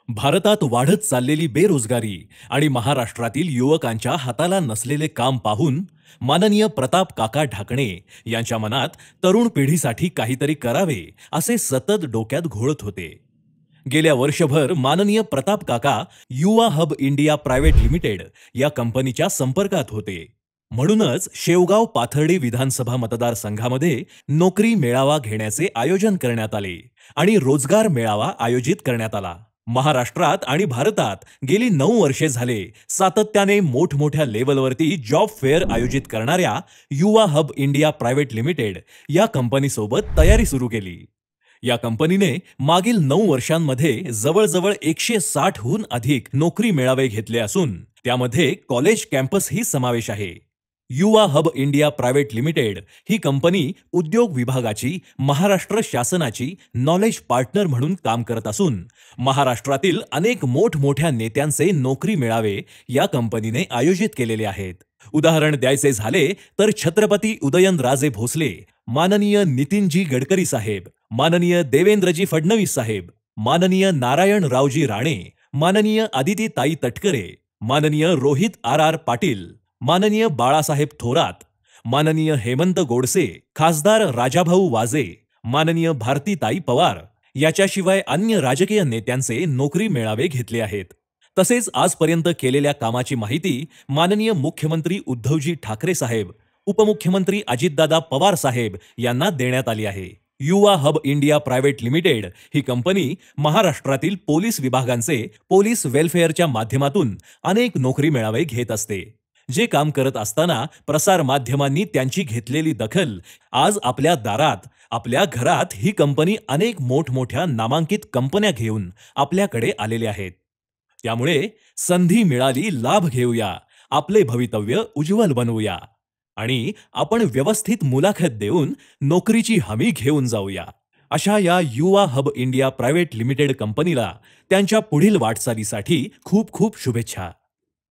भारतात वाढत चाललेली बेरोजगारी आणि महाराष्ट्रातील युवकांच्या हाताला नसलेले काम पाहून माननीय प्रताप काका ढाकणे यांच्या मनात तरुण पिढीसाठी काहीतरी करावे असे सतत डोक्यात घोळत होते. गेल्या वर्षभर माननीय प्रताप काका युवा हब इंडिया प्रायव्हेट लिमिटेड या कंपनीच्या संपर्कात होते. म्हणूनच शेवगाव पाथर्डी विधानसभा मतदारसंघामध्ये नोकरी मेळावा घेण्याचे आयोजन करण्यात आले आणि रोजगार मेळावा आयोजित करण्यात आला. महाराष्ट्रात आणि भारतात गेली 9 वर्षे झाले सातत्याने मोठमोठ्या लेवलवरती जॉब फेअर आयोजित करणाऱ्या युवा हब इंडिया प्रायव्हेट लिमिटेड या कंपनीसोबत तयारी सुरू केली. या कंपनीने मागील 9 वर्षांमध्ये जवळजवळ 160 हून अधिक नोकरी मेळावे घेतले असून त्यामध्ये कॉलेज कॅम्पसही समावेश आहे. युवा हब इंडिया प्रायव्हेट लिमिटेड ही कंपनी उद्योग विभागाची महाराष्ट्र शासनाची नॉलेज पार्टनर म्हणून काम करत असून महाराष्ट्रातील अनेक मोठमोठ्या नेत्यांचे नोकरी मेळावे या कंपनीने आयोजित केलेले आहेत. उदाहरण द्यायचे झाले तर छत्रपती उदयनराजे भोसले, माननीय नितीनजी गडकरी साहेब, माननीय देवेंद्रजी फडणवीस साहेब, माननीय नारायणरावजी राणे, माननीय आदितीताई तटकरे, माननीय रोहित आर पाटील, माननीय बाळासाहेब थोरात, माननीय हेमंत गोडसे, खासदार राजाभाऊ वाजे, माननीय भारतीताई पवार याच्याशिवाय अन्य राजकीय नेत्यांचे नोकरी मेळावे घेतले आहेत. तसेच आजपर्यंत केलेल्या कामाची माहिती माननीय मुख्यमंत्री उद्धवजी ठाकरे साहेब, उपमुख्यमंत्री अजितदादा पवार साहेब यांना देण्यात आली आहे. युवा हब इंडिया प्रायव्हेट लिमिटेड ही कंपनी महाराष्ट्रातील पोलीस विभागांचे पोलीस वेलफेअरच्या माध्यमातून अनेक नोकरी मेळावे घेत असते. जे काम करत असताना प्रसार माध्यमांनी त्यांची घेतलेली दखल आज आपल्या दारात, आपल्या घरात ही कंपनी अनेक मोठमोठ्या नामांकित कंपन्या घेऊन आपल्याकडे आलेले आहेत. त्यामुळे संधी मिळाली लाभ घेऊया, आपले भवितव्य उज्ज्वल बनवूया आणि आपण व्यवस्थित मुलाखत देऊन नोकरीची हमी घेऊन जाऊया. अशा या युवा हब इंडिया प्रायव्हेट लिमिटेड कंपनीला त्यांच्या पुढील वाटचालीसाठी खूप खूप शुभेच्छा.